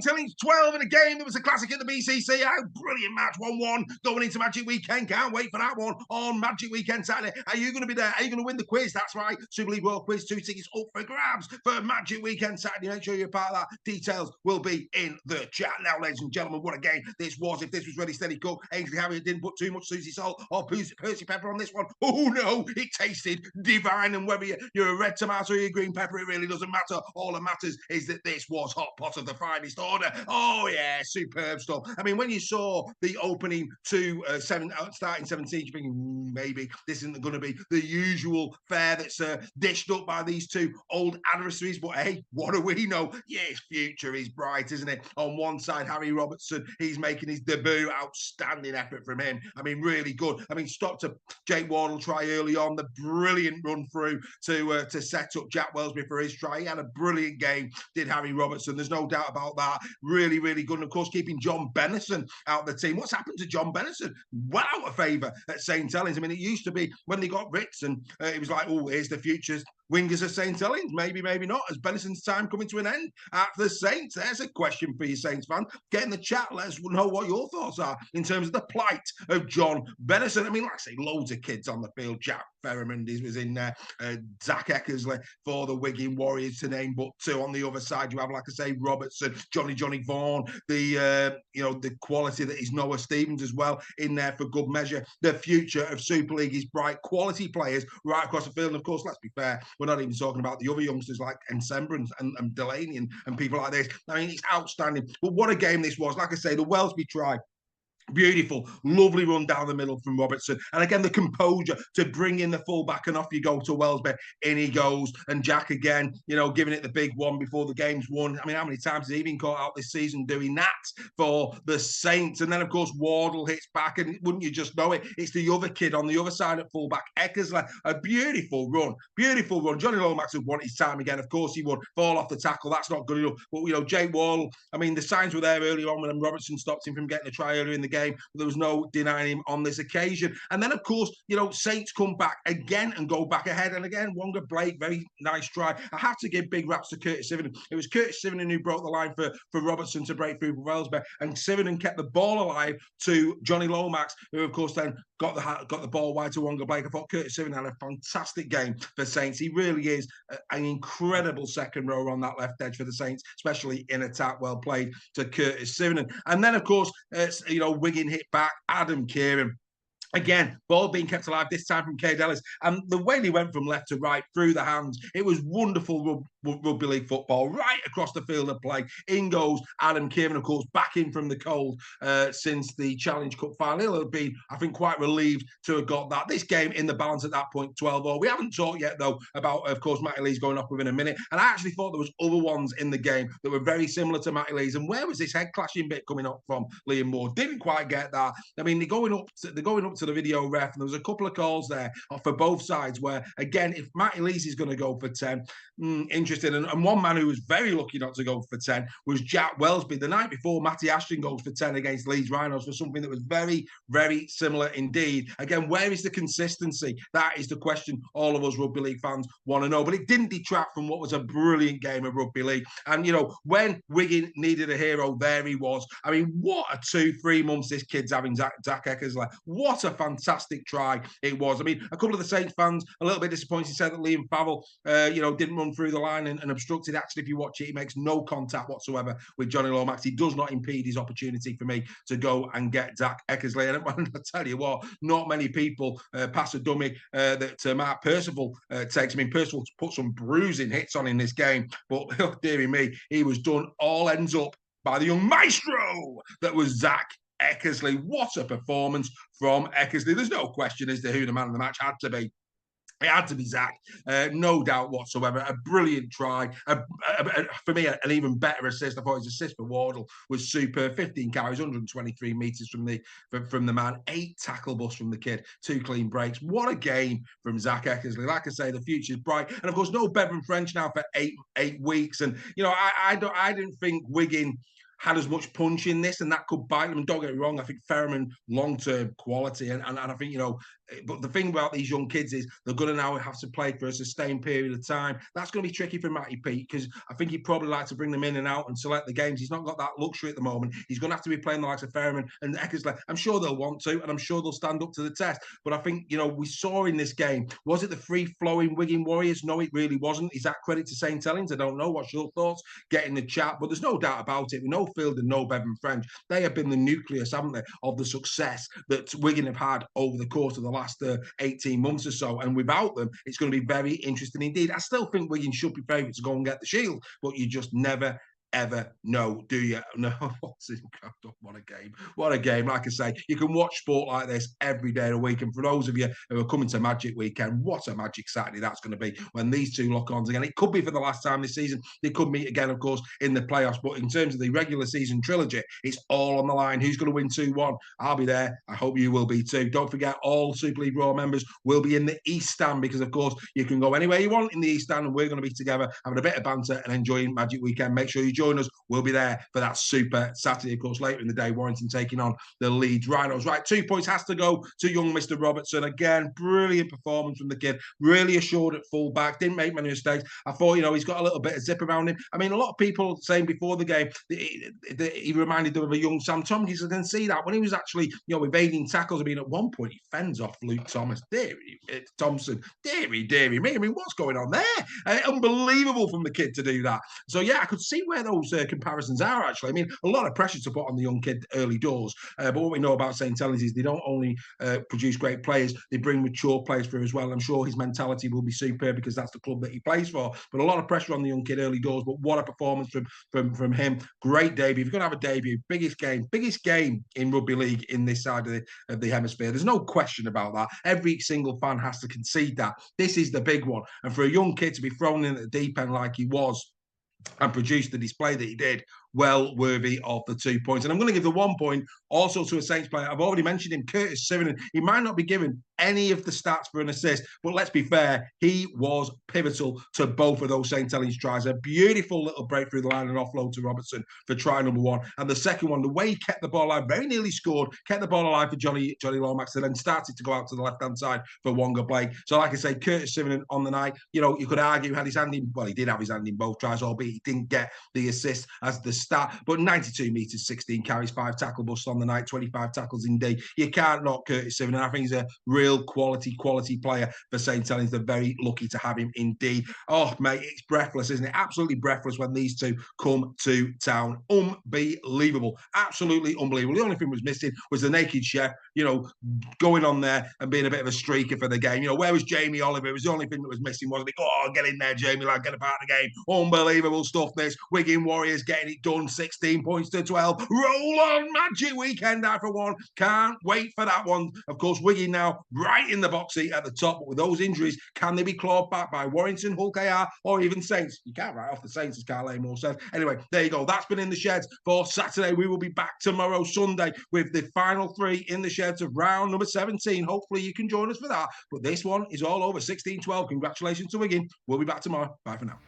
St. Helens 12 in a game that was a classic at the BCC. Oh, brilliant match, 1-1 going into Magic Weekend. Can't wait for that one on Magic Weekend Saturday. Are you going to be there? Are you going to win the quiz? That's right, Super League World Quiz, 2 tickets up for grabs for Magic Weekend Saturday. Make sure you're part of that. Details will be in the chat. Now, ladies and gentlemen, what a game this was. If this was Ready Steady Cook, Ainsley Harriott didn't put too much Susie salt or Percy pepper on this one. Oh no, it tasted divine. And whether you're a red tomato or a green pepper, it really doesn't matter. All that matters is that this was hot pot of the finest order. Oh yeah, superb stuff. I mean, when you saw the opening to starting 17, you're thinking maybe this isn't going to be the usual fare that's dished up by these two old adversaries. But hey, what do we know? Yeah, his future is bright, isn't it? On one side, Harry Robertson, he's making his debut. Outstanding effort from him. I mean, really good. I mean, stopped a Jake Wardle try early on, the brilliant run through to set up Jack Wellsby for his try. He had a brilliant game, did Harry Robertson. There's no doubt about that. Really, really good. And of course, keeping John Bennison out of the team. What's happened to John Bennison? Well out of favour at St. Helens. I mean, it used to be when they got Ritz and it was like, oh, here's the futures wingers of St. Helens. Maybe, maybe not. As Bennison's time coming to an end at the Saints? There's a question for you, Saints fan. Get in the chat. Let us know what your thoughts are in terms of the plight of John Bennison. I mean, like I say, loads of kids on the field. Jack Ferriman was in there. Zach Eckersley for the Wigan Warriors, to name but two. On the other side, you have, like I say, Robertson, Johnny Vaughan, the quality that is Noah Stevens as well in there for good measure. The future of Super League is bright. Quality players right across the field. And of course, let's be fair, we're not even talking about the other youngsters like Ensemble and Delaney and people like this. I mean, it's outstanding. But what a game this was. Like I say, the Wellsby try. Beautiful, lovely run down the middle from Robertson. And again, the composure to bring in the fullback and off you go to Wellsby. In he goes. And Jack again, giving it the big one before the game's won. I mean, how many times has he been caught out this season doing that for the Saints? And then, of course, Wardle hits back. And wouldn't you just know it? It's the other kid on the other side at fullback, Eckersley. A beautiful run. Beautiful run. Johnny Lomax would want his time again. Of course he would. Fall off the tackle. That's not good enough. But, Jake Wardle, I mean, the signs were there early on when Robertson stopped him from getting a try earlier in the game. There was no denying him on this occasion. And then, of course, Saints come back again and go back ahead. And again, Wonga Blake, very nice try. I have to give big raps to Curtis Sivernon. It was Curtis Sivernon who broke the line for Robertson to break through for Wellsby. And Sivernon kept the ball alive to Johnny Lomax, who, of course, then got the ball wide to Wonga Blake. I thought Curtis Sivernon had a fantastic game for Saints. He really is an incredible second rower on that left edge for the Saints, especially in attack. Well played to Curtis Sivernon. And then, of course, Wigan hit back, Adam Kieran. Again, ball being kept alive, this time from Cade Ellis. And the way he went from left to right through the hands, it was wonderful rugby league football right across the field of play. In goes Adam Kieran, of course, back in from the cold since the Challenge Cup final. He'll have been, I think, quite relieved to have got that. This game in the balance at that point, 12-all. We haven't talked yet, though, about, of course, Matty Lee's going off within a minute. And I actually thought there was other ones in the game that were very similar to Matty Lee's. And where was this head clashing bit coming up from Liam Moore? Didn't quite get that. I mean, they're going up to the video ref, and there was a couple of calls there for both sides where, again, if Matty Lees is going to go for 10, interesting. And one man who was very lucky not to go for 10 was Jack Wellsby. The night before, Matty Ashton goes for 10 against Leeds Rhinos for something that was very, very similar indeed. Again, where is the consistency? That is the question all of us rugby league fans want to know. But it didn't detract from what was a brilliant game of rugby league. And, when Wigan needed a hero, there he was. I mean, what a 2-3 months this kid's having, Zach Eckersley. What a fantastic try it was. I mean, a couple of the Saints fans a little bit disappointed, said that Liam Favell, didn't run through the line and obstructed. Actually, if you watch it, he makes no contact whatsoever with Johnny Lomax. He does not impede his opportunity for me to go and get Zach Eckersley. And I tell you what, not many people pass a dummy that Mark Percival takes. I mean, Percival put some bruising hits on in this game, but oh, dearie me, he was done. All ends up by the young maestro that was Zach Eckersley. What a performance from Eckersley. There's no question as to who the man of the match had to be. It had to be Zach, no doubt whatsoever. A brilliant try. For me, an even better assist. I thought his assist for Wardle was super. 15 carries, 123 metres from the man. 8 tackle busts from the kid. 2 clean breaks. What a game from Zach Eckersley. Like I say, the future's bright. And of course, no Bevan French now for eight weeks. And I didn't think Wigan had as much punch in this, and that could bite them. And don't get me wrong, I think Ferriman long-term quality, and I think But the thing about these young kids is they're going to now have to play for a sustained period of time. That's going to be tricky for Matty Pete because I think he'd probably like to bring them in and out and select the games. He's not got that luxury at the moment. He's going to have to be playing the likes of Fairman and Eckersley. I'm sure they'll want to, and I'm sure they'll stand up to the test. But I think, we saw in this game, was it the free-flowing Wigan Warriors? No, it really wasn't. Is that credit to St. Helens? I don't know. What's your thoughts? Get in the chat. But there's no doubt about it. We know Field and no Bevan French. They have been the nucleus, haven't they, of the success that Wigan have had over the course of the last 18 months or so. And without them, it's going to be very interesting indeed. I still think Wigan should be favourites to go and get the Shield, but you just never ever know, do you? No, what a game. What a game. Like I say, you can watch sport like this every day of the week. And for those of you who are coming to Magic Weekend, what a magic Saturday that's going to be when these two lock ons again. It could be for the last time this season. They could meet again, of course, in the playoffs. But in terms of the regular season trilogy, it's all on the line. Who's going to win 2-1? I'll be there. I hope you will be too. Don't forget, all Super League Raw members will be in the East Stand because, of course, you can go anywhere you want in the East Stand, and we're going to be together having a bit of banter and enjoying Magic Weekend. Make sure you join us. We'll be there for that Super Saturday. Of course, later in the day, Warrington taking on the Leeds Rhinos. Right, 2 points has to go to young Mr. Robertson. Again, brilliant performance from the kid. Really assured at fullback. Didn't make many mistakes. I thought, he's got a little bit of zip around him. I mean, a lot of people saying before the game he reminded them of a young Sam Tompkins. I can see that when he was actually, evading tackles. I mean, at one point he fends off Luke Thomas. Thompson. Deary me. I mean, what's going on there? Unbelievable from the kid to do that. So yeah, I could see where those comparisons are actually. I mean, a lot of pressure to put on the young kid early doors. But what we know about St. Helens is they don't only produce great players, they bring mature players through as well. I'm sure his mentality will be superb because that's the club that he plays for. But a lot of pressure on the young kid early doors. But what a performance from him. Great debut. If you're going to have a debut, biggest game in rugby league in this side of the hemisphere. There's no question about that. Every single fan has to concede that. This is the big one. And for a young kid to be thrown in at the deep end like he was and produce the display that he did, well worthy of the 2 points. And I'm going to give the 1 point also to a Saints player. I've already mentioned him, Curtis Sivernon. He might not be given any of the stats for an assist, but let's be fair, he was pivotal to both of those St. Helens tries. A beautiful little break through the line and offload to Robertson for try number 1. And the second one, the way he kept the ball alive, very nearly scored, kept the ball alive for Johnny Lomax, and then started to go out to the left-hand side for Wonga Blake. So like I say, Curtis Sivernon on the night, you could argue had his hand in, well, he did have his hand in both tries, albeit he didn't get the assist as the start, but 92 metres, 16 carries, 5 tackle busts on the night, 25 tackles in D. You can't knock Curtis Sivernon. I think he's a real quality player for St. Helens. They're very lucky to have him indeed. Oh, mate, it's breathless, isn't it? Absolutely breathless when these two come to town. Unbelievable. Absolutely unbelievable. The only thing was missing was the naked chef, going on there and being a bit of a streaker for the game. Where was Jamie Oliver? It was the only thing that was missing, wasn't it? Oh, get in there, Jamie, get a part of the game. Unbelievable stuff, this. Wigan Warriors getting it done, 16 points to 12. Roll on, Magic Weekend for one. Can't wait for that one. Of course, Wigan now right in the box seat at the top, but with those injuries, can they be clawed back by Warrington, Hull KR, or even Saints? You can't write off the Saints, as Carl Amor said. Anyway, there you go. That's been in the sheds for Saturday. We will be back tomorrow, Sunday, with the final 3 in the sheds of round number 17. Hopefully you can join us for that. But this one is all over. 16-12. Congratulations to Wigan. We'll be back tomorrow. Bye for now.